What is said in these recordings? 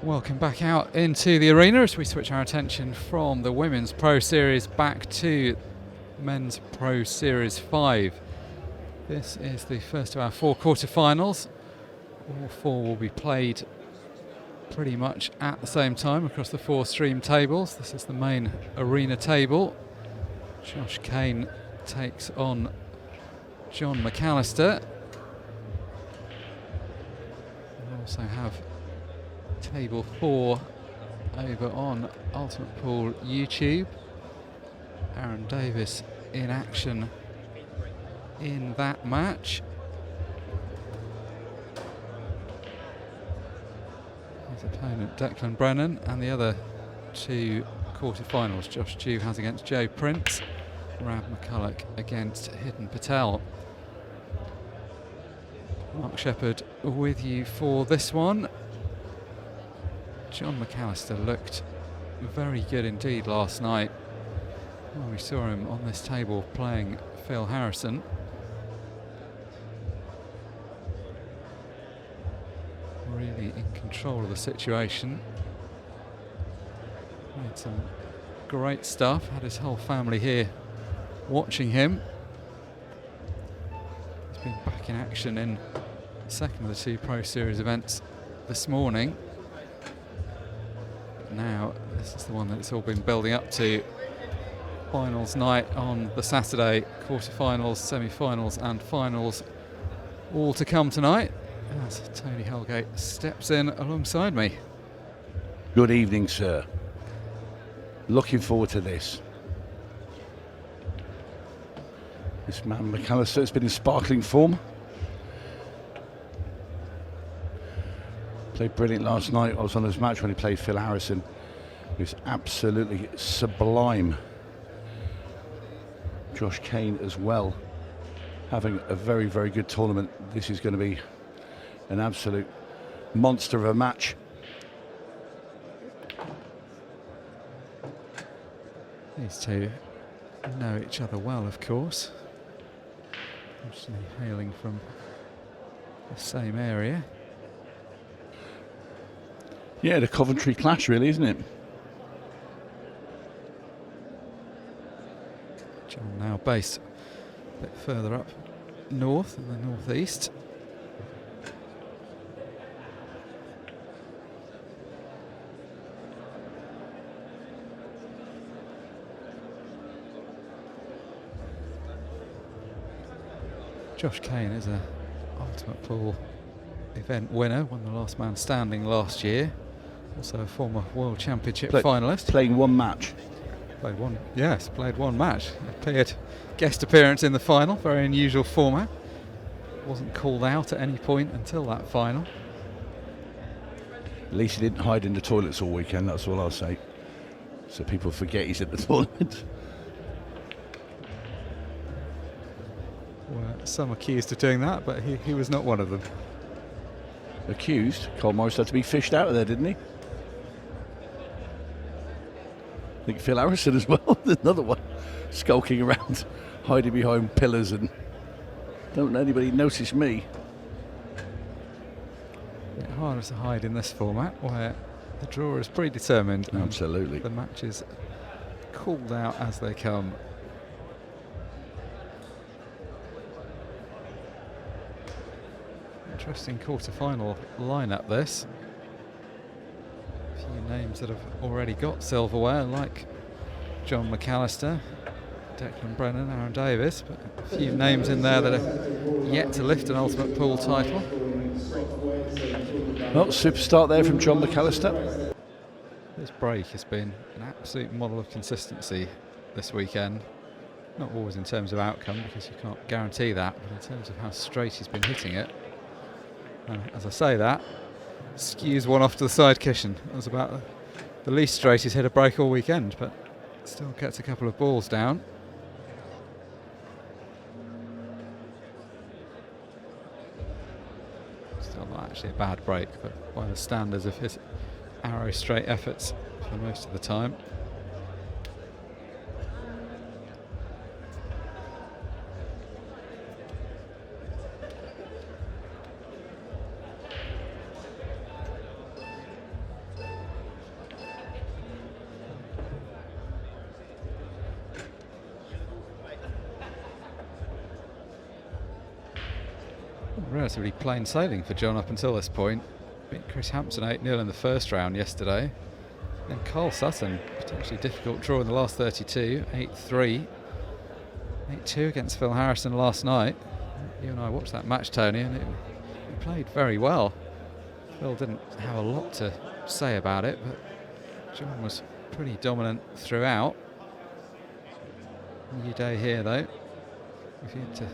Welcome back out into the arena as we switch our attention from the Women's Pro Series back to Men's Pro Series 5. This is the first of our 4 quarterfinals. All 4 will be played pretty much at the same time across the 4 stream tables. This is the main arena table. Josh Kane takes on John McAllister. We also have Table 4 over on Ultimate Pool YouTube. Aaron Davis in action in that match. His opponent Declan Brennan, and the other 2 quarterfinals, Josh Dew has against Joe Prince, Rab McCulloch against Hidden Patel. Mark Shepherd with you for this one. John McAllister looked very good indeed last night. Well, we saw him on this table playing Phil Harrison. Really in control of the situation. Made some great stuff. Had his whole family here watching him. He's been back in action in the second of the 2 Pro Series events this morning. Now this is the one that it's all been building up to. Finals night on the Saturday, quarterfinals, semi-finals and finals all to come tonight as Tony Holgate steps in alongside me. Good evening, sir. Looking forward to this. This man McAllister has been in sparkling form. Played brilliant last night. I was on his match when he played Phil Harrison. He was absolutely sublime. Josh Kane as well, having a very, very good tournament. This is going to be an absolute monster of a match. These 2 know each other well, of course. Actually hailing from the same area. Yeah, the Coventry clash, really, isn't it? John now based a bit further up north in the northeast. Josh Kane is a Ultimate Pool event winner, won the last man standing last year. Also a former World Championship finalist. Playing 1 match. Played 1 match. Appeared guest appearance in the final, very unusual format. Wasn't called out at any point until that final. At least he didn't hide in the toilets all weekend, that's all I'll say. So people forget he's at the toilet. Well, some accused of doing that, but he was not one of them. Accused? Colmorris had to be fished out of there, didn't he? I think Phil Harrison as well, another one, skulking around, hiding behind pillars and don't let anybody notice me. A bit harder to hide in this format where the draw is predetermined. Absolutely. The matches called out as they come. Interesting quarter-final lineup this. A few names that have already got silverware, like John McAllister, Declan Brennan, Aaron Davis, but a few names in there that are yet to lift an Ultimate Pool title. Well, super start there from John McAllister. This break has been an absolute model of consistency this weekend. Not always in terms of outcome, because you can't guarantee that, but in terms of how straight he's been hitting it. As I say that, skews one off to the side cushion. That was about the least straight he's hit a break all weekend, but still gets a couple of balls down. Still not actually a bad break, but by the standards of his arrow straight efforts for most of the time. relatively plain sailing for John up until this point. Beat Chris Hampson 8-0 in the first round yesterday. Then Carl Sutton, potentially difficult draw in the last 32, 8-3. 8-2 against Phil Harrison last night. You and I watched that match, Tony, and he played very well. Phil didn't have a lot to say about it, but John was pretty dominant throughout. New day here, though. We've yet to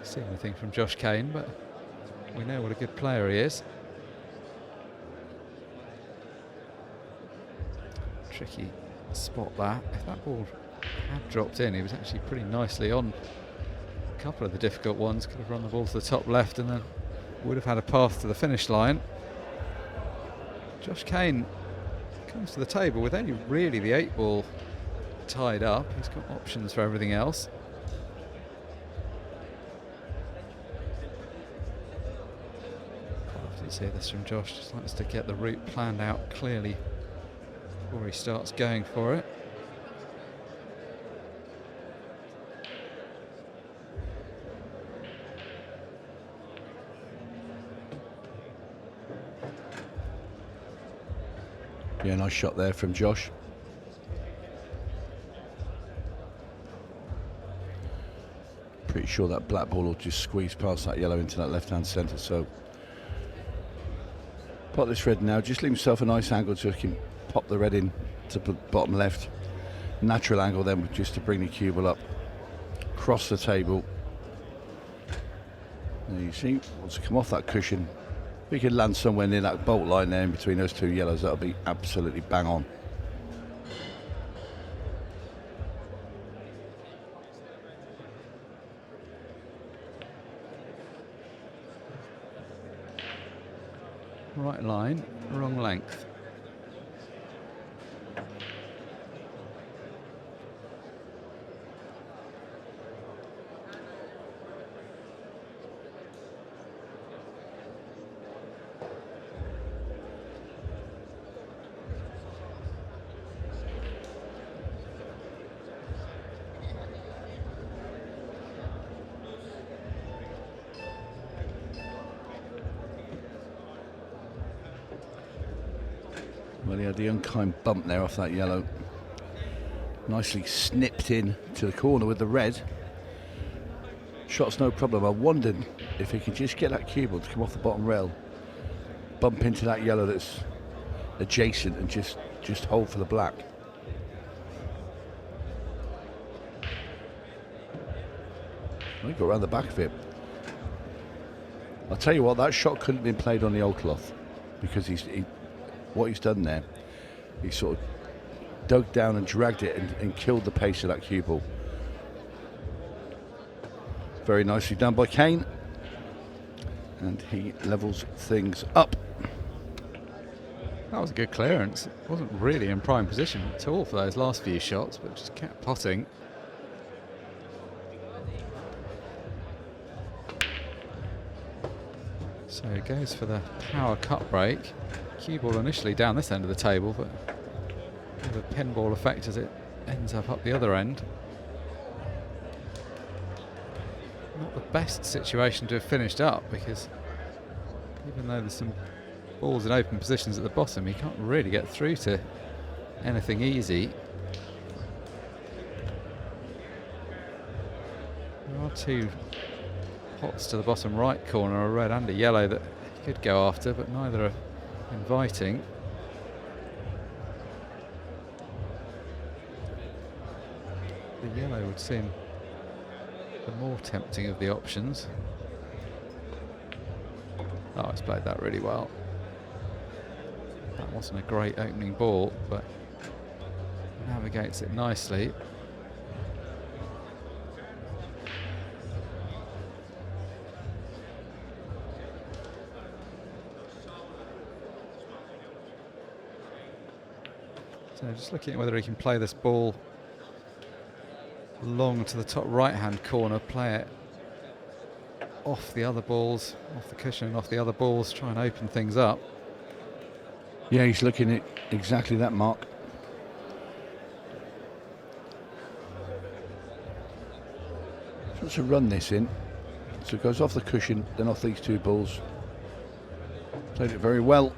see anything from Josh Kane, but we know what a good player he is. Tricky spot that. If that ball had dropped in, he was actually pretty nicely on a couple of the difficult ones. Could have run the ball to the top left and then would have had a path to the finish line. Josh Kane comes to the table with only really the 8 ball tied up. He's got options for everything else. Quite often see this from Josh, just likes to get the route planned out clearly before he starts going for it. Yeah, nice shot there from Josh. Pretty sure that black ball will just squeeze past that yellow into that left-hand centre. So pot this red now. Just leave himself a nice angle so he can pop the red in to the bottom left. Natural angle then, just to bring the cue ball up, cross the table. There you see, wants to come off that cushion. If he could land somewhere near that bolt line there in between those two yellows, that'll be absolutely bang on. Right line, wrong length. Well, he had the unkind bump there off that yellow. Nicely snipped in to the corner with the red. Shot's no problem. I wondered if he could just get that cue ball to come off the bottom rail, bump into that yellow that's adjacent and just hold for the black. Well, he got around the back of it. I'll tell you what, that shot couldn't have been played on the old cloth, because what he's done there, he sort of dug down and dragged it and killed the pace of that cue ball. Very nicely done by Kane, and he levels things up. That was a good clearance. Wasn't really in prime position at all for those last few shots, but just kept potting. So he goes for the power cut break. Cue ball initially down this end of the table, but with a pinball effect as it ends up the other end. Not the best situation to have finished up, because even though there's some balls in open positions at the bottom, you can't really get through to anything easy. There are 2 pots to the bottom right corner, a red and a yellow, that he could go after, but neither are inviting. The yellow would seem the more tempting of the options. Oh, he's played that really well. That wasn't a great opening ball, but navigates it nicely. So just looking at whether he can play this ball long to the top right-hand corner, play it off the other balls, off the cushion and off the other balls, try and open things up. Yeah, he's looking at exactly that mark. He wants to run this in, So it goes off the cushion, then off these two balls. Played it very well.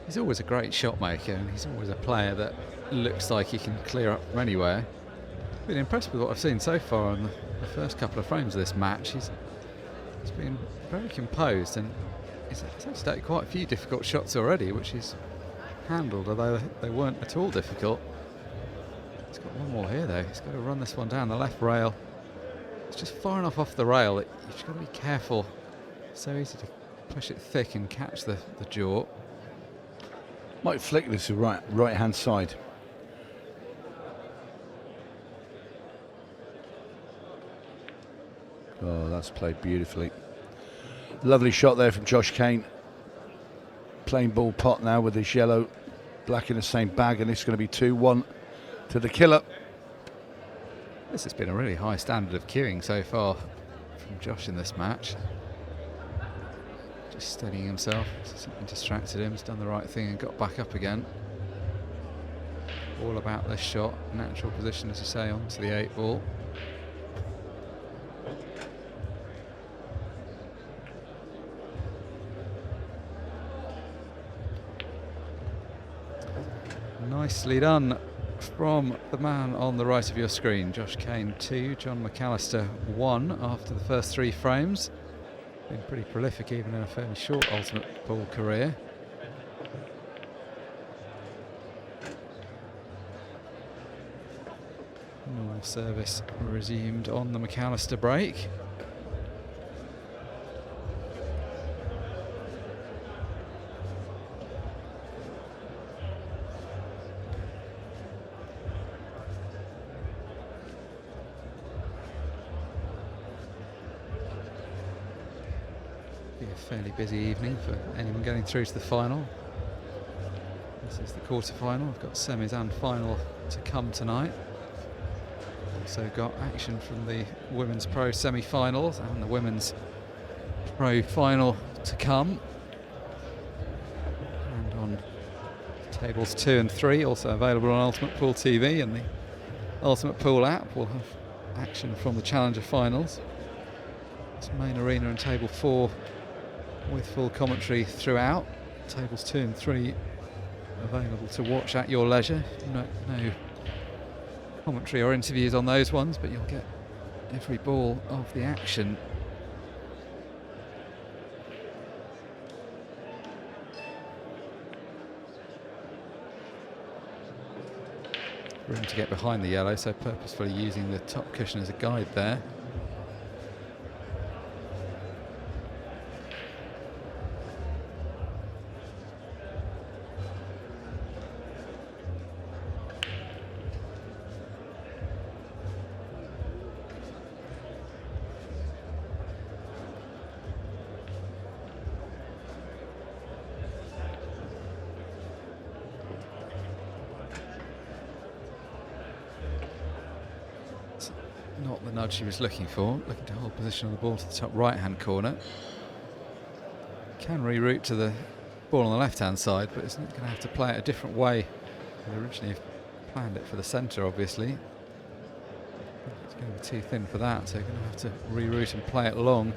He's always a great shot maker, and he's always a player that looks like he can clear up from anywhere. Been impressed with what I've seen so far in the first couple of frames of this match. He's been very composed, and he's actually taken quite a few difficult shots already, which he's handled, although they weren't at all difficult. He's got one more here though. He's got to run this one down the left rail. It's just far enough off the rail that you've just got to be careful. So easy to push it thick and catch the jaw. Might flick this to right hand side. Oh, that's played beautifully. Lovely shot there from Josh Kane. Playing ball pot now with his yellow, black in the same bag, and it's going to be 2-1 to the killer. This has been a really high standard of cueing so far from Josh in this match. Just steadying himself, something distracted him, he's done the right thing and got back up again. All about this shot, natural position as you say onto the 8 ball. Nicely done from the man on the right of your screen. Josh Kane 2, John McAllister 1 after the first 3 frames. Been pretty prolific even in a fairly short ultimate pool career. Normal service resumed on the McAllister break. A fairly busy evening for anyone getting through to the final. This is the quarter-final. We've got semis and final to come tonight. Also got action from the women's pro semi-finals and the women's pro final to come. And on tables 2 and 3, also available on Ultimate Pool TV and the Ultimate Pool app, we'll have action from the Challenger finals. It's main arena and table 4 with full commentary throughout. Tables 2 and 3 available to watch at your leisure. No commentary or interviews on those ones, but you'll get every ball of the action. Room to get behind the yellow, so purposefully using the top cushion as a guide there. Not the nudge he was looking for, looking to hold position on the ball to the top right hand corner. Can reroute to the ball on the left hand side, but isn't going to have to play it a different way. They originally planned it for the centre, obviously. It's going to be too thin for that, so they're going to have to reroute and play it long.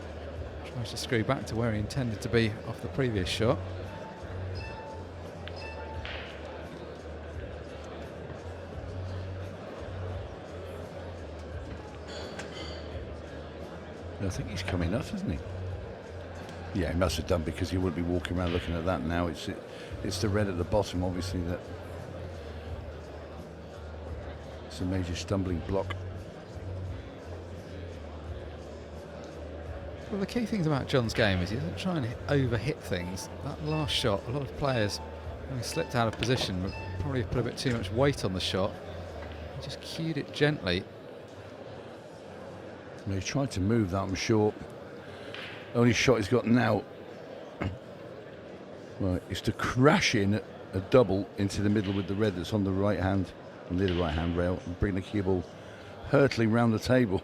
Tries to screw back to where he intended to be off the previous shot. I think he's come enough, hasn't he? Yeah, he must have done, because he wouldn't be walking around looking at that now. It's the red at the bottom, obviously, that it's a major stumbling block. Well, the key things about John's game is he doesn't try and over-hit things. That last shot, a lot of players, when he slipped out of position, would probably put a bit too much weight on the shot. He just cued it gently. He's tried to move that, I'm sure. Only shot he's got now, right, is to crash in a double into the middle with the red that's on the right hand, near the right hand rail, and bring the cue ball hurtling round the table.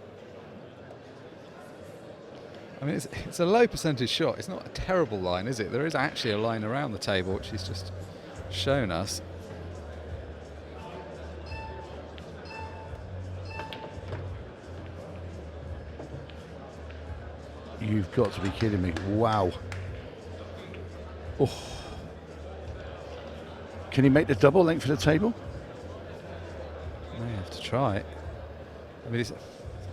I mean, it's a low percentage shot. It's not a terrible line, is it? There is actually a line around the table, which he's just shown us. You've got to be kidding me. Wow. Oh. Can he make the double length of the table? May have to try it. I mean, it's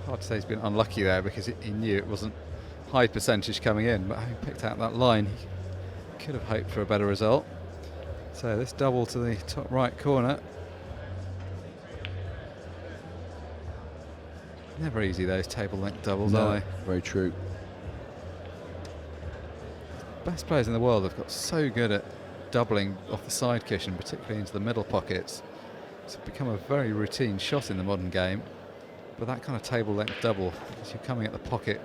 hard to say he's been unlucky there because he knew it wasn't high percentage coming in, but having picked out that line, he could have hoped for a better result. So this double to the top right corner. Never easy, those table length doubles, No, are they? very true. Best players in the world have got so good at doubling off the side cushion, particularly into the middle pockets. It's become a very routine shot in the modern game. But that kind of table length double, as you're coming at the pocket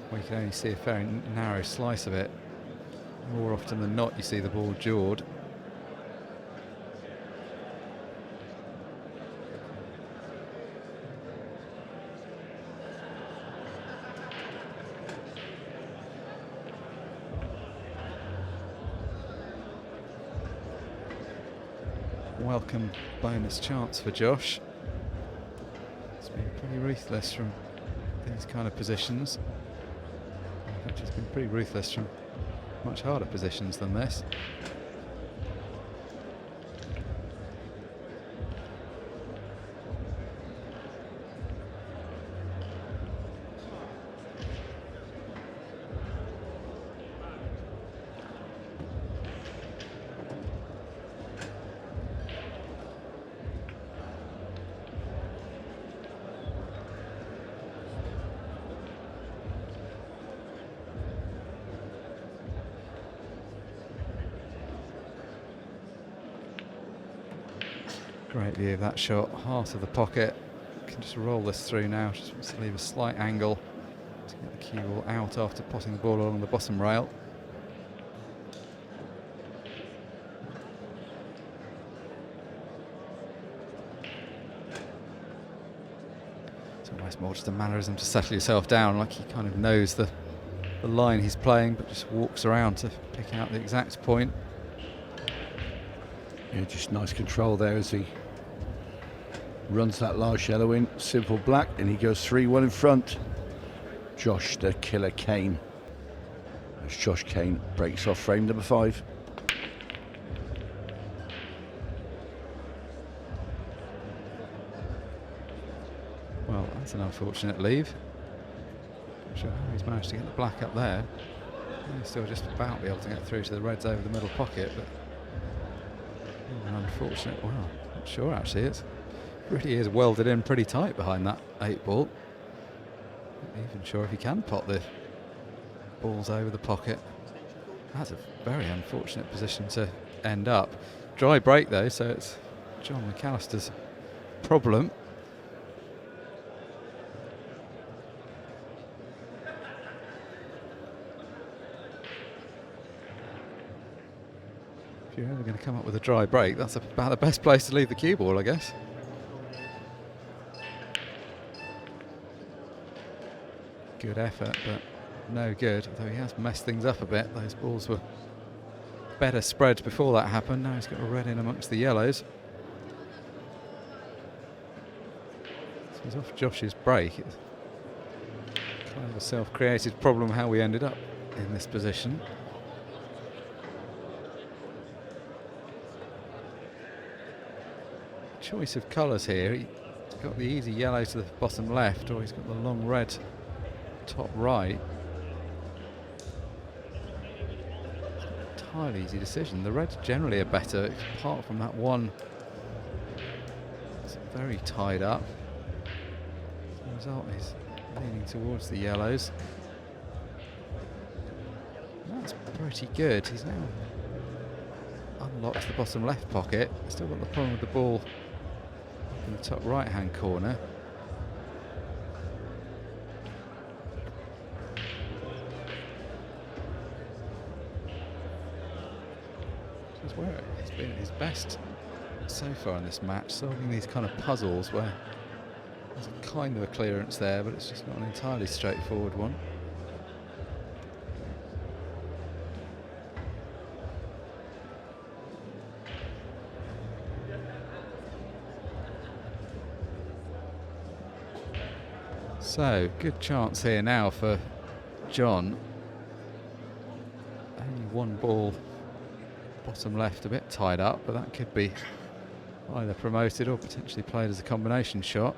where you can only see a very narrow slice of it, more often than not you see the ball jawed. Welcome bonus chance for Josh. It's been pretty ruthless from these kind of positions. In fact, it's been pretty ruthless from much harder positions than this. Great view of that shot, heart of the pocket. Can just roll this through now, just wants to leave a slight angle to get the cue ball out after potting the ball along the bottom rail. It's almost more just a mannerism to settle yourself down, like he kind of knows the line he's playing, but just walks around to pick out the exact point. Yeah, just nice control there as he runs that large yellow in, simple black, and he goes 3-1 in front. Josh the Killer Kane. As Josh Kane breaks off frame number 5. Well, that's an unfortunate leave. Not sure how he's managed to get the black up there. He's still just about be able to get through to the reds over the middle pocket, but an unfortunate, well, not sure actually. It really is welded in pretty tight behind that 8 ball. Not even sure if he can pot the balls over the pocket. That's a very unfortunate position to end up. Dry break though, so it's John McAllister's problem. If you're ever going to come up with a dry break, that's about the best place to leave the cue ball, I guess. Good effort, but no good, although he has messed things up a bit. Those balls were better spread before that happened. Now he's got a red in amongst the yellows. So he's off Josh's break. It's kind of a self-created problem how we ended up in this position. Choice of colours here. He's got the easy yellow to the bottom left, or he's got the long red top right. Entirely easy decision. The reds generally are better, apart from that one. It's very tied up. The result is leaning towards the yellows. That's pretty good. He's now unlocked the bottom left pocket. Still got the problem with the ball in the top right hand corner. This is where he's been at his best so far in this match, solving these kind of puzzles where there's a kind of a clearance there, but it's just not an entirely straightforward one. So, good chance here now for John. Only one ball bottom left, a bit tied up, but that could be either promoted or potentially played as a combination shot.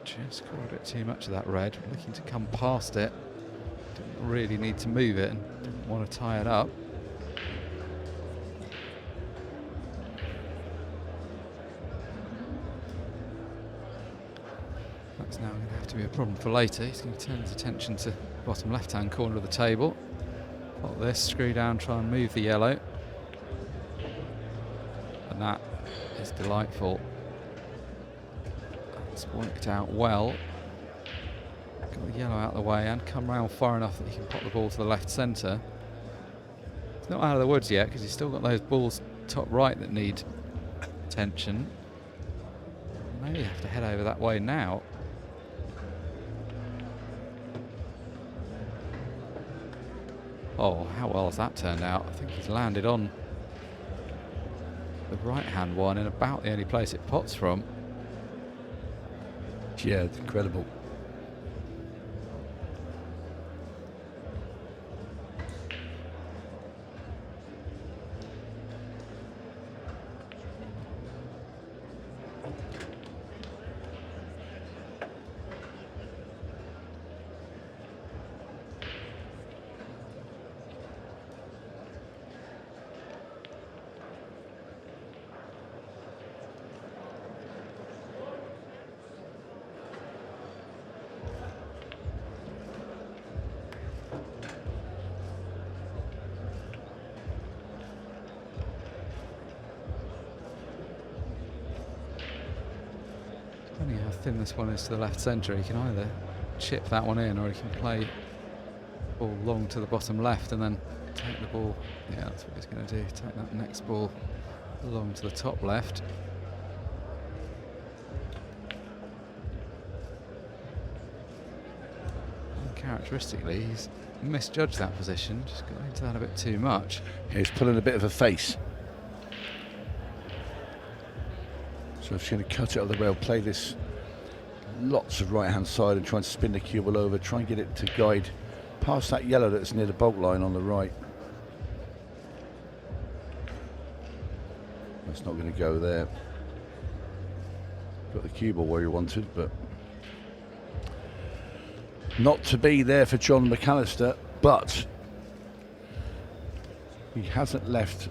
Just caught a bit too much of that red, looking to come past it. Didn't really need to move it and didn't want to tie it up. That's now going to have to be a problem for later. He's going to turn his attention to the bottom left-hand corner of the table. Pop this, screw down, try and move the yellow. And that is delightful. That's worked out well. Got the yellow out of the way and come round far enough that he can pop the ball to the left centre. It's not out of the woods yet because he's still got those balls top right that need attention. Maybe have to head over that way now. Oh, how well has that turned out? I think he's landed on the right-hand one in about the only place it pots from. Yeah, it's incredible. Depending how thin this one is to the left centre, he can either chip that one in or he can play ball long to the bottom left and then take the ball. Yeah, that's what he's going to do. Take that next ball along to the top left. And characteristically, he's misjudged that position, just got into that a bit too much. Yeah, he's pulling a bit of a face. So if she's going to cut it on the rail, play this lots of right-hand side and try and spin the cue ball over, try and get it to guide past that yellow that's near the bulk line on the right. That's not going to go there. Got the cue ball where he wanted, but not to be there for John McAllister, but he hasn't left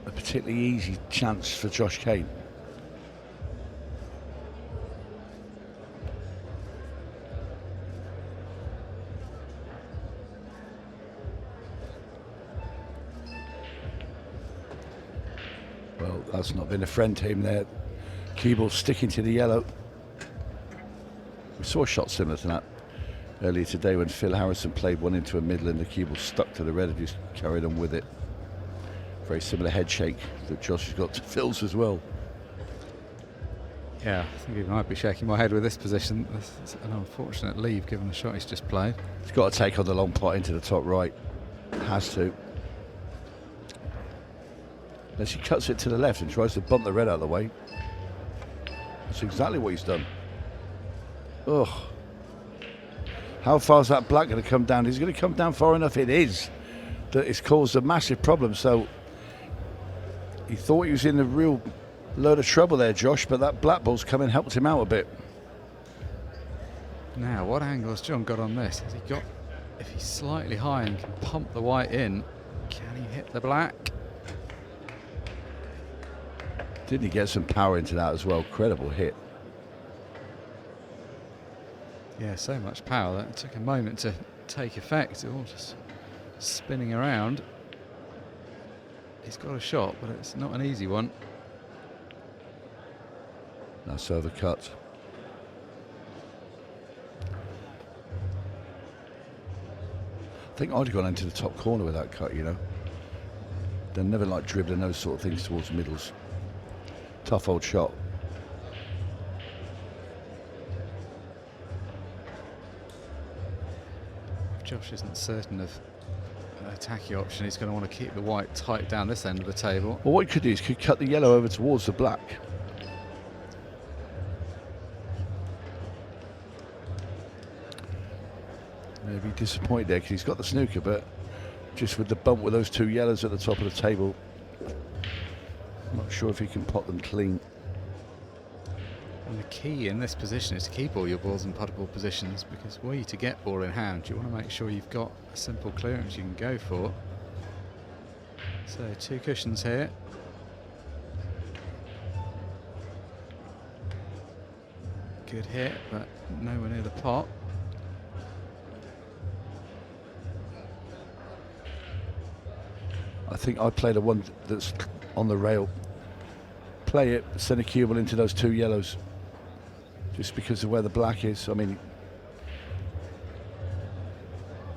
a particularly easy chance for Josh Kane. Well, that's not been a friend to him there. Cue ball sticking to the yellow. We saw a shot similar to that earlier today when Phil Harrison played one into a middle and the cue ball stuck to the red and just carried on with it. Very similar head shake that Josh has got to Phil's as well. Yeah, I think he might be shaking my head with this position. It's an unfortunate leave given the shot he's just played. He's got to take on the long pot into the top right. Has to. Unless he cuts it to the left and tries to bump the red out of the way. That's exactly what he's done. Ugh. How far is that black going to come down? He's going to come down far enough, it is, that it's caused a massive problem. So he thought he was in a real load of trouble there, Josh, but that black ball's come and helped him out a bit. Now, what angle has John got on this? Has he got, if he's slightly high and can pump the white in, can he hit the black? Didn't he get some power into that as well? Incredible hit. Yeah, so much power that it took a moment to take effect. All just spinning around. He's got a shot, but it's not an easy one. That's overcut. I think I'd have gone into the top corner with that cut, you know. They never like dribbling those sort of things towards middles. Tough old shot. Josh isn't certain of attacking option. He's going to want to keep the white tight down this end of the table. Well, what he could do is could cut the yellow over towards the black. Maybe disappointed there because he's got the snooker, but just with the bump with those two yellows at the top of the table, I'm not sure if he can pot them clean. And the key in this position is to keep all your balls in puttable positions, because were you to get ball in hand, you want to make sure you've got a simple clearance you can go for. So 2 cushions here. Good hit, but nowhere near the pot. I think I play the one that's on the rail. Play it, send a cue ball into those 2 yellows. Just because of where the black is. I mean,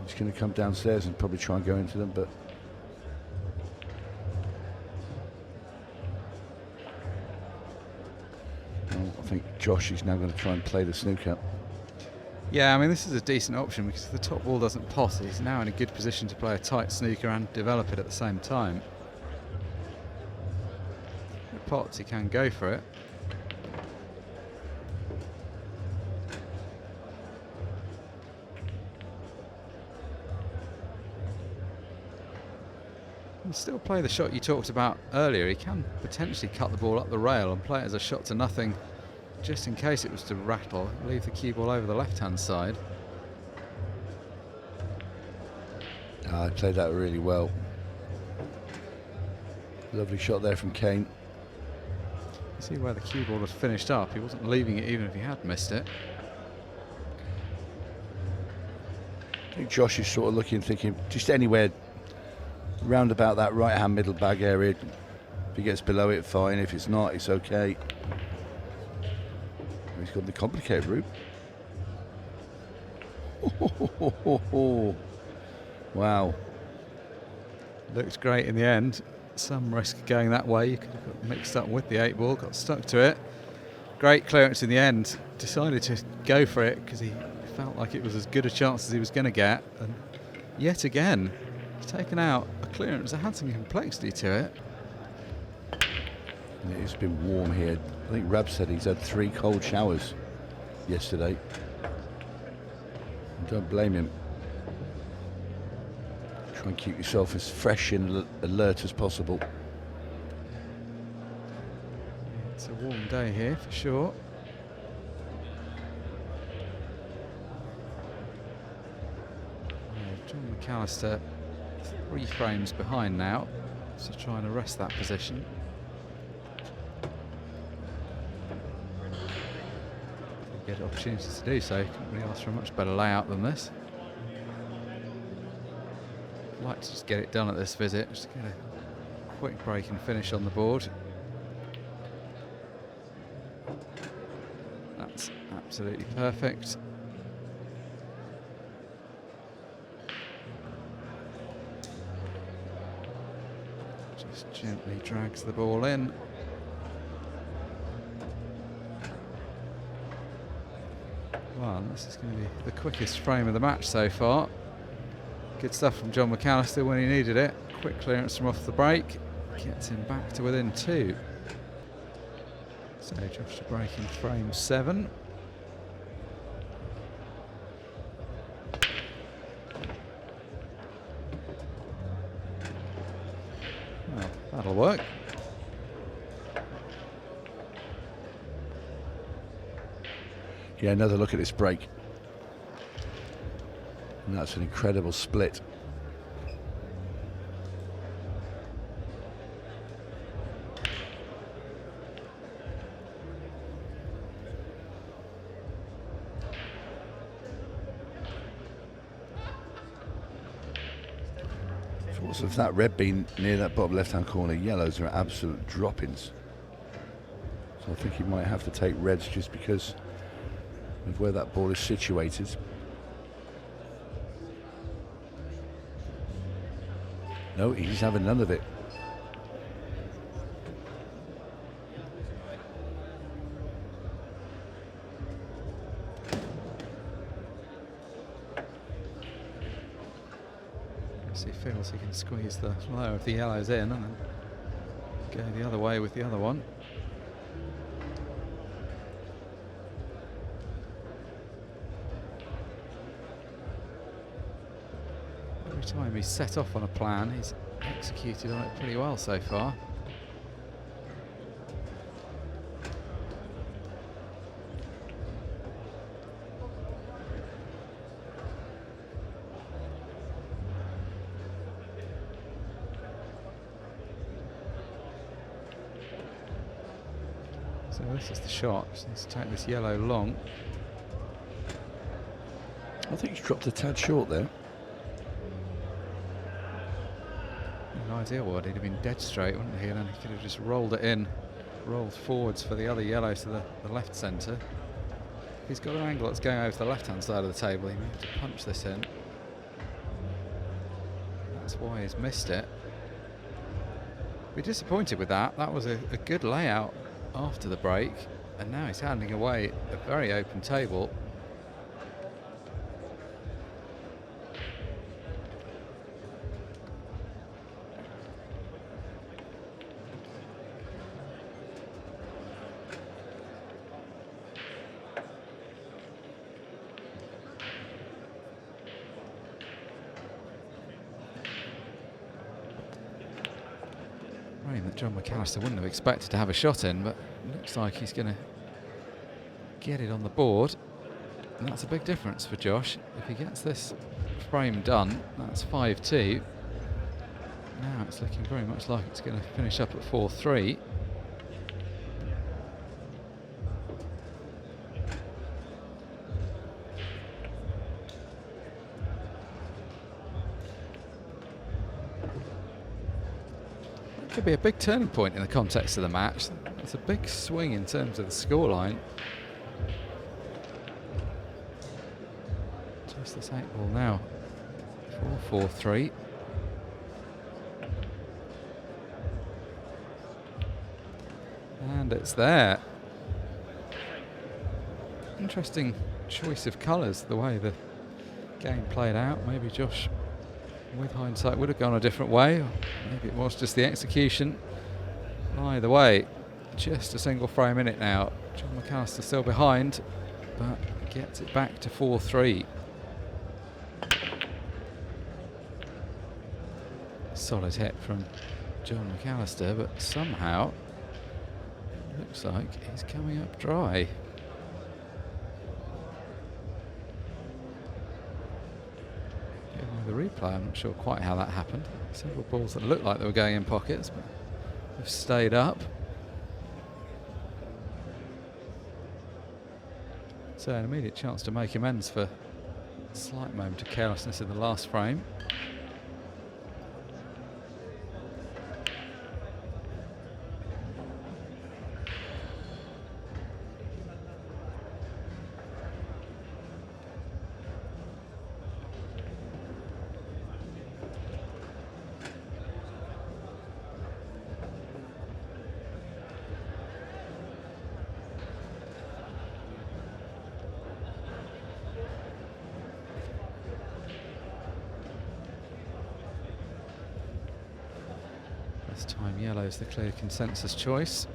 he's going to come downstairs and probably try and go into them, but well, I think Josh is now going to try and play the snooker. Yeah, I mean, this is a decent option because if the top ball doesn't pot, he's now in a good position to play a tight snooker and develop it at the same time. If it pots, he can go for it. He can still play the shot you talked about earlier. He can potentially cut the ball up the rail and play it as a shot to nothing, just in case it was to rattle, leave the cue ball over the left-hand side. I played that really well. Lovely shot there from Kane. You see where the cue ball had finished up. He wasn't leaving it even if he had missed it. I think Josh is sort of looking, thinking just anywhere round about that right-hand middle bag area. If he gets below it, fine. If it's not, it's okay. He's got the complicated route. Wow. Looked great in the end. Some risk going that way. You could have got mixed up with the 8 ball, got stuck to it. Great clearance in the end. Decided to go for it because he felt like it was as good a chance as he was going to get. And yet again, he's taken out a clearance that had some complexity to it. It's been warm here. I think Rab said he's had 3 cold showers yesterday. And don't blame him. Try and keep yourself as fresh and alert as possible. It's a warm day here for sure. John McAllister 3 frames behind now, so trying to arrest that position. Get opportunities to do so. Can't really ask for a much better layout than this. I'd like to just get it done at this visit, just get a quick break and finish on the board. That's absolutely perfect. Just gently drags the ball in. Well, this is going to be the quickest frame of the match so far. Good stuff from John McAllister when he needed it. Quick clearance from off the break. Gets him back to within 2. So Josh to break in frame 7. Well, that'll work. Yeah, another look at this break. And that's an incredible split. Thoughts of that red being near that bottom left-hand corner, yellows are absolute drop-ins. So I think he might have to take reds just because of where that ball is situated. No, he's having none of it. See feels he can squeeze the lower of the yellows in and then go the other way with the other one. Every time he's set off on a plan, he's executed on it pretty well so far. So this is the shot. Just needs to take this yellow long. I think he's dropped a tad short there. In an ideal world, he'd have been dead straight, wouldn't he? And then he could have just rolled it in, rolled forwards for the other yellow to the left centre. If he's got an angle that's going over the left-hand side of the table, he may have to punch this in. That's why he's missed it. Be disappointed with that. That was a good layout after the break, and now he's handing away a very open table. That John McAllister wouldn't have expected to have a shot in, but it looks like he's going to get it on the board, and that's a big difference for Josh. If he gets this frame done, that's 5-2. Now it's looking very much like it's going to finish up at 4-3. Could be a big turning point in the context of the match. It's a big swing in terms of the scoreline. Just this 8-ball now. 4-4-3. And it's there. Interesting choice of colours, the way the game played out. Maybe Josh, with hindsight, would have gone a different way, or maybe it was just the execution. Either way, just a single frame in it now. John McAllister still behind, but gets it back to 4-3. Solid hit from John McAllister, but somehow it looks like he's coming up dry. The replay, I'm not sure quite how that happened. Several balls that looked like they were going in pockets, but have stayed up. So an immediate chance to make amends for a slight moment of carelessness in the last frame. This time yellow's the clear consensus choice.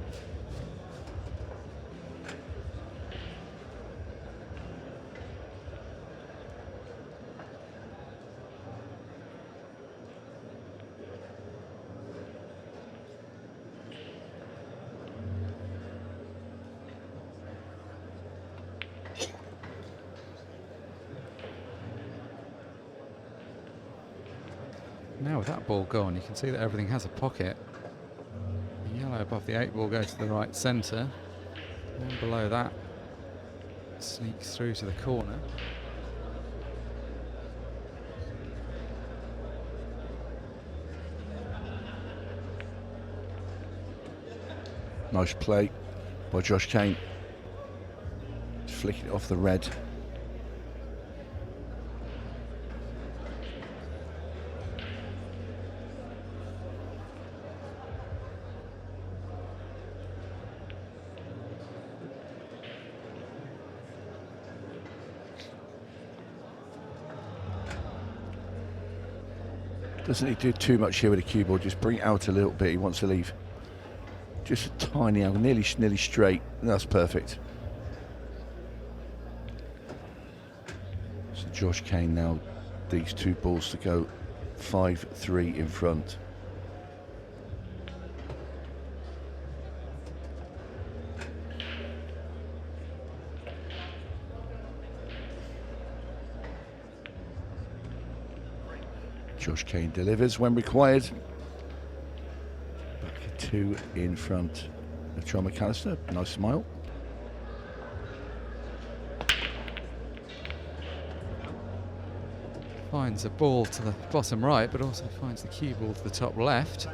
Now with that ball gone, you can see that everything has a pocket. The yellow above the 8 ball goes to the right centre. And below that sneaks through to the corner. Nice play by Josh Kane. Flicking it off the red. Doesn't need to do too much here with the cue ball, just bring it out a little bit. He wants to leave just a tiny angle, nearly straight. That's perfect. So Josh Kane now, these two balls to go 5-3 in front. Josh Kane delivers when required. Back to 2 in front of John McAllister. Nice smile. Finds a ball to the bottom right, but also finds the cue ball to the top left.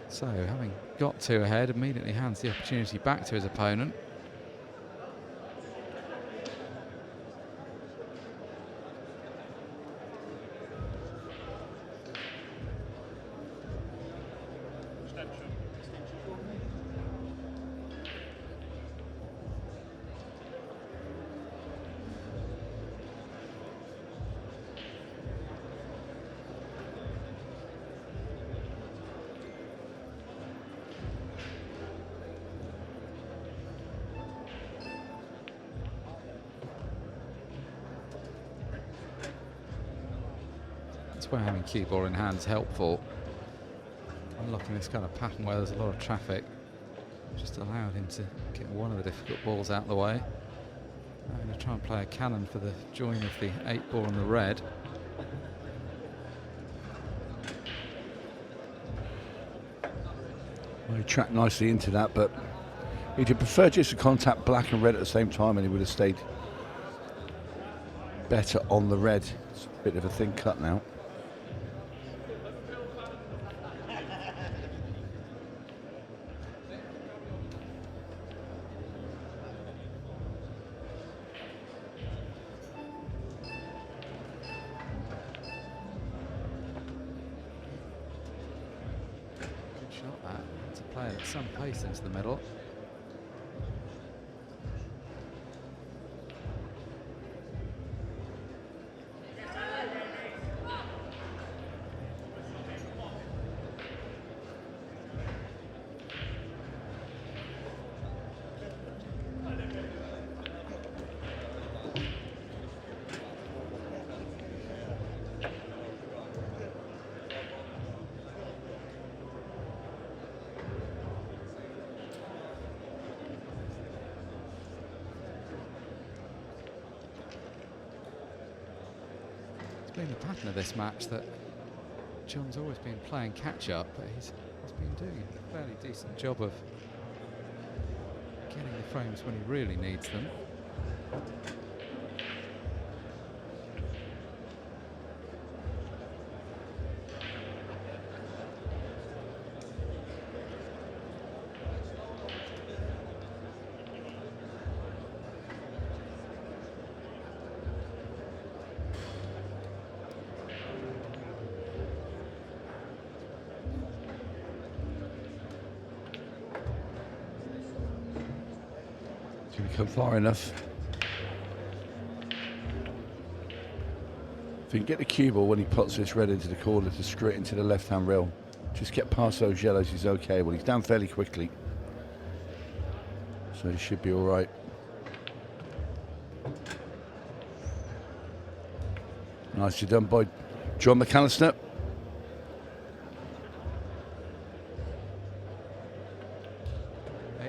So, having got 2 ahead, immediately hands the opportunity back to his opponent. That's where having cue ball in hand is helpful. Unlocking this kind of pattern where there's a lot of traffic just allowed him to get one of the difficult balls out of the way. I'm going to try and play a cannon for the join of the 8 ball and the red. Well, he tracked nicely into that, but he'd have preferred just to contact black and red at the same time, and he would have stayed better on the red. It's a bit of a thin cut now. Shot that. To play it at some pace into the middle. Been the pattern of this match that John's always been playing catch up, but he's been doing a fairly decent job of getting the frames when he really needs them. Come far enough. If you can get the cue ball when he puts this red into the corner to straight into the left-hand rail, just get past those yellows, he's okay. Well, he's down fairly quickly, so he should be all right. Nicely done by John McAllister.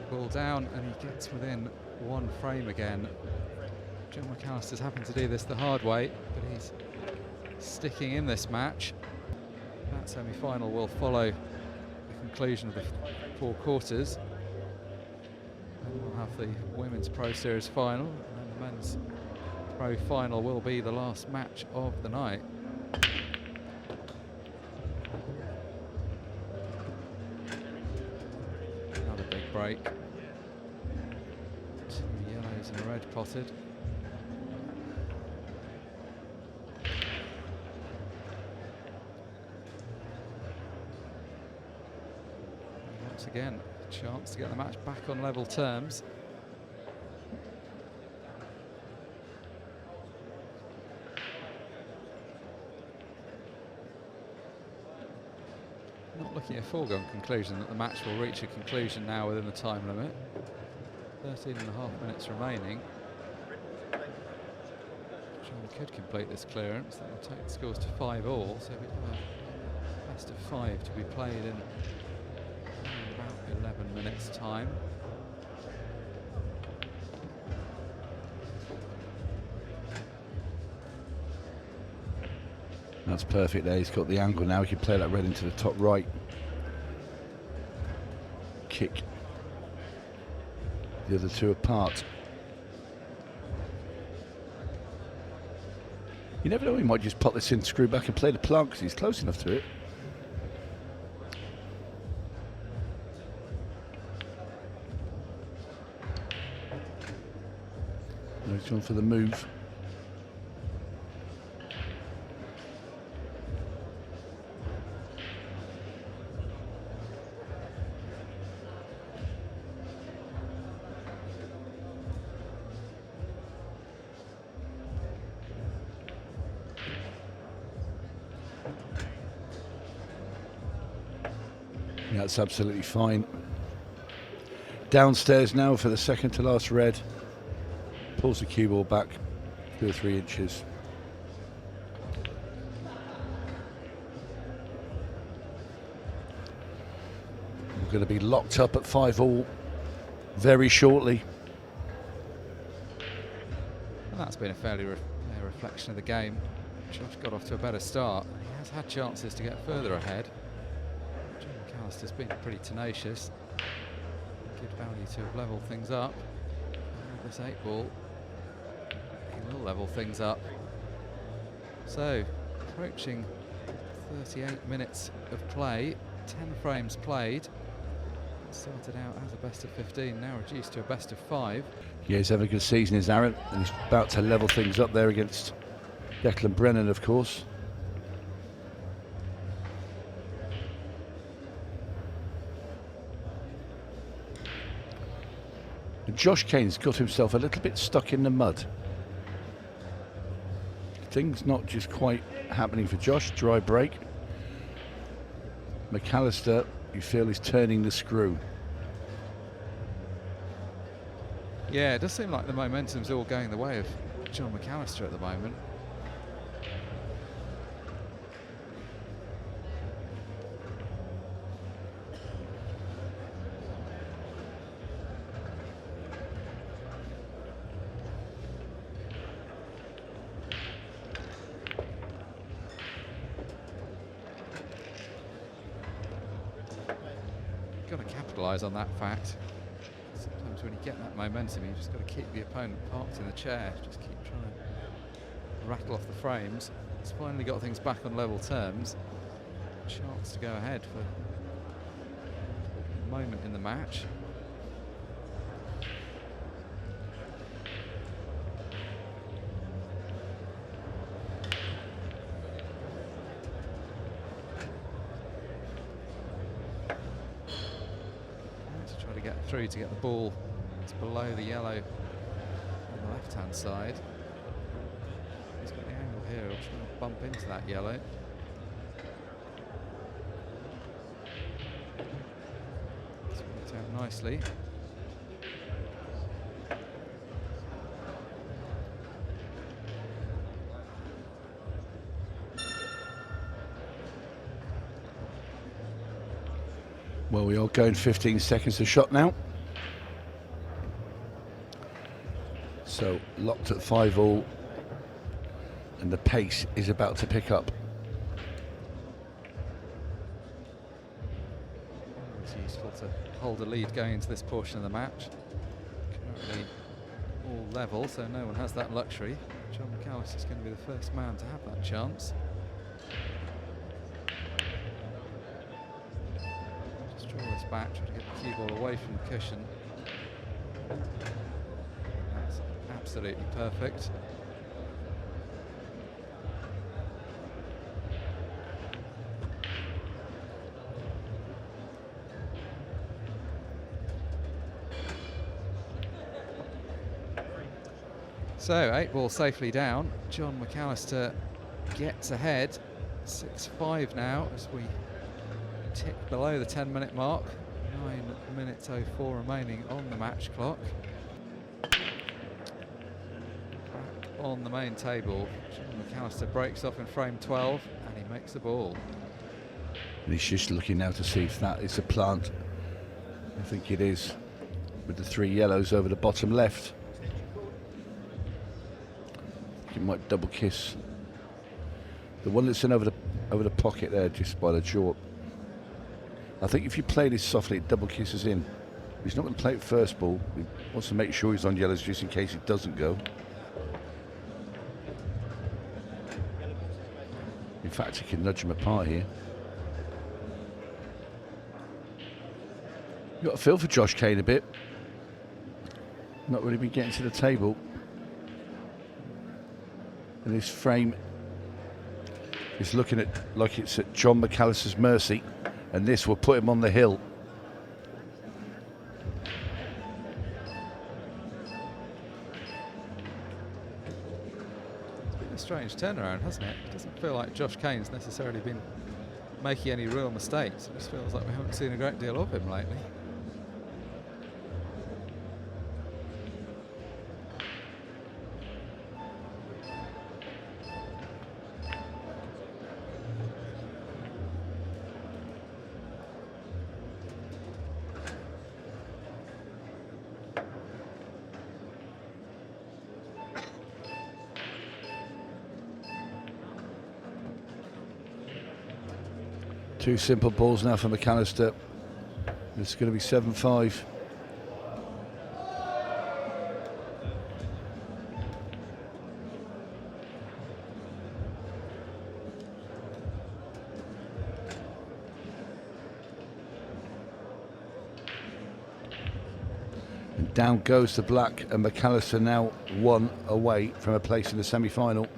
Ball down, and he gets within 1 frame again. John McAllister's having to do this the hard way, but he's sticking in this match. That semi-final will follow the conclusion of the 4 quarters. And we'll have the Women's Pro Series final, and the Men's Pro final will be the last match of the night. Another big break. 2 yellows and a red potted. Once again, a chance to get the match back on level terms. not looking at a foregone conclusion that the match will reach a conclusion now within the time limit. 13.5 minutes remaining. John could complete this clearance. That will take the scores to 5-all, so we have a best of 5 to be played in about 11 minutes' time. That's perfect there. He's got the angle now. He can play that red into the top right. Kick the other two apart. You never know, he might just pop this in, screw back and play the plant because he's close enough to it. No, he's gone for the move. That's absolutely fine. Downstairs now for the second to last red. Pulls the cue ball back 2 or 3 inches. We're going to be locked up at 5-all very shortly. And that's been a fairly fair reflection of the game. Josh got off to a better start. He has had chances to get further ahead. McAllister's been pretty tenacious. Good value to have levelled things up. And this 8-ball, he will level things up. So, approaching 38 minutes of play, 10 frames played. Started out as a best of 15, now reduced to a best of 5. Yeah, he's having a good season, is Aaron, and he's about to level things up there against Declan Brennan, of course. Josh Kane's got himself a little bit stuck in the mud. Things not just quite happening for Josh. Dry break. McAllister, you feel, is turning the screw. Yeah, it does seem like the momentum's all going the way of John McAllister at the moment. Got to capitalise on that fact. Sometimes when you get that momentum, you just got to keep the opponent parked in the chair. Just keep trying to rattle off the frames. It's finally got things back on level terms. Chance to go ahead for a moment in the match. Through to get the ball. It's below the yellow on the left-hand side. He's got the angle here. He'll try and bump into that yellow. It's worked out nicely. Well, we are going 15 seconds a shot now. So locked at 5-all, and the pace is about to pick up. It's useful to hold a lead going into this portion of the match. Currently all level, so no one has that luxury. John McAllister is going to be the first man to have that chance. Back, try to get the cue ball away from the cushion. That's absolutely perfect. So 8-ball safely down. John McAllister gets ahead. 6-5 now as we tick below the 10-minute mark. 9 minutes 04 remaining on the match clock. Back on the main table, McAllister breaks off in frame 12 and he makes the ball. And he's just looking now to see if that is a plant. I think it is, with the 3 yellows over the bottom left. It might double kiss the one that's in over the pocket there, just by the jaw. I think if you play this softly, it double kisses in. He's not going to play it first ball. He wants to make sure he's on yellows just in case it doesn't go. In fact, he can nudge him apart here. You've got a feel for Josh Kane a bit. Not really been getting to the table. And his frame is looking at like it's at John McAllister's mercy, and this will put him on the hill. It's been a strange turnaround, hasn't it? It doesn't feel like Josh Kane's necessarily been making any real mistakes. It just feels like we haven't seen a great deal of him lately. Two simple balls now for McAllister. It's going to be 7-5. And down goes the black, and McAllister now 1 away from a place in the semi-final.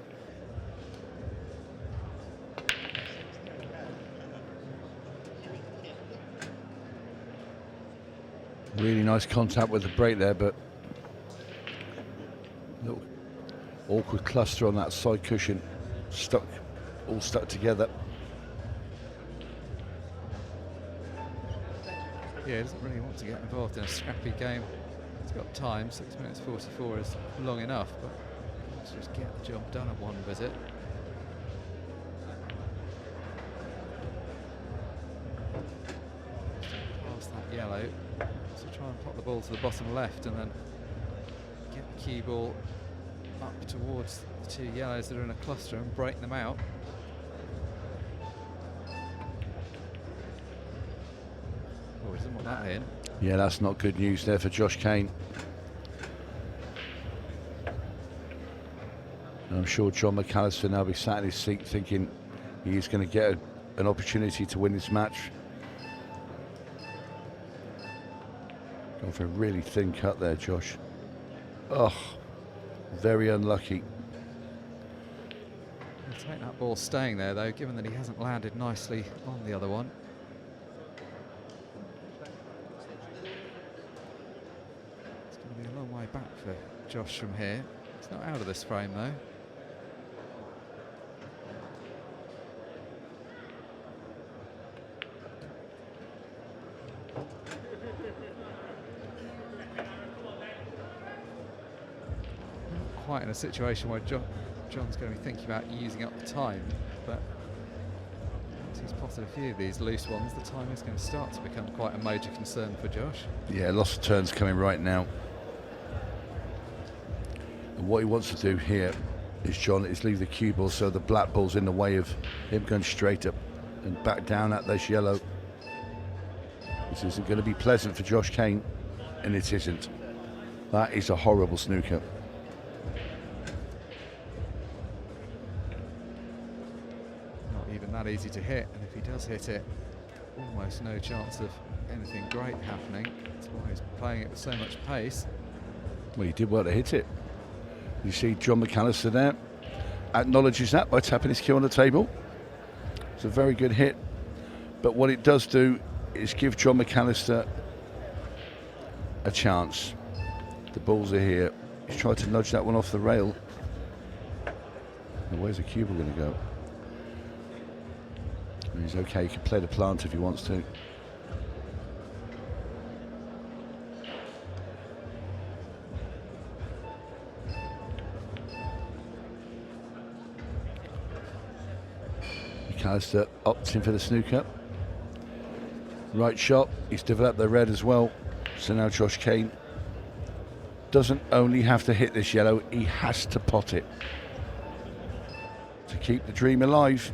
Really nice contact with the break there, but little awkward cluster on that side cushion, all stuck together. Yeah, he doesn't really want to get involved in a scrappy game. He's got time, 6 minutes 44 is long enough, but let's just get the job done at one visit. Past that yellow. So try and pop the ball to the bottom left and then get the cue ball up towards the 2 yellows that are in a cluster and break them out. Oh, he doesn't want that in. Yeah, that's not good news there for Josh Kane. And I'm sure John McAllister now be sat in his seat thinking he's going to get an opportunity to win this match. Going for a really thin cut there, Josh. Oh, very unlucky. He'll take that ball staying there, though, given that he hasn't landed nicely on the other one. It's going to be a long way back for Josh from here. He's not out of this frame, though. Quite in a situation where John's going to be thinking about using up the time, but once he's potted a few of these loose ones, the time is going to start to become quite a major concern for Josh. Yeah, lots of turns coming right now. And what he wants to do here is, John, is leave the cue ball so the black ball's in the way of him going straight up and back down at this yellow. This isn't going to be pleasant for Josh Kane, and it isn't. That is a horrible snooker. That easy to hit, and if he does hit it, almost no chance of anything great happening. That's why he's playing it with so much pace. Well, he did well to hit it. You see John McAllister there acknowledges that by tapping his cue on the table. It's a very good hit, but what it does do is give John McAllister a chance. The balls are here. He's tried to nudge that one off the rail. And where's the cue ball going to go? He's okay, he can play the plant if he wants to. McAllister opting for the snooker. Right shot, he's developed the red as well. So now Josh Kane doesn't only have to hit this yellow, he has to pot it to keep the dream alive.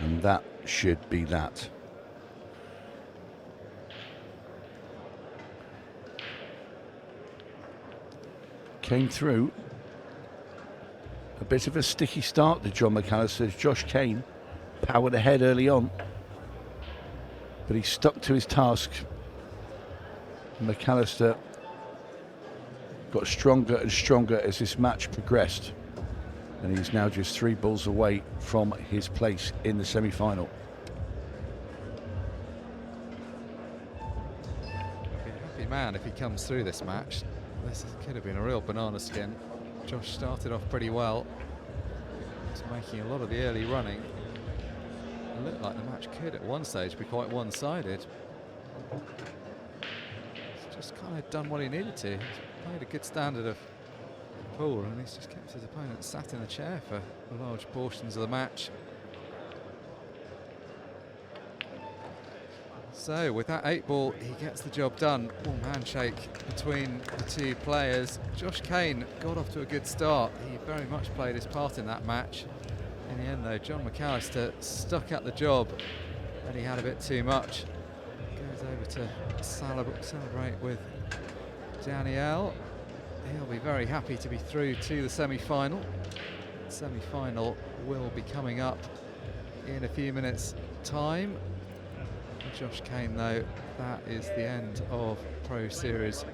And that should be that. Came through. A bit of a sticky start to John McAllister. Josh Kane powered ahead early on, but he stuck to his task. McAllister got stronger and stronger as this match progressed, and he's now just 3 balls away from his place in the semi-final. Be a happy man if he comes through this match. Could have been a real banana skin. Josh started off pretty well. He's making a lot of the early running. It looked like the match could at one stage be quite one-sided. He's just kind of done what he needed to. He's played a good standard of pool, and he's just kept his opponent sat in the chair for large portions of the match. So with that 8-ball, he gets the job done. Warm handshake between the two players. Josh Kane got off to a good start. He very much played his part in that match. In the end though, John McAllister stuck at the job, and he had a bit too much. Goes over to celebrate with Danielle. He'll be very happy to be through to the semi-final. The semi-final will be coming up in a few minutes' time. Josh Kane, though, that is the end of Pro Series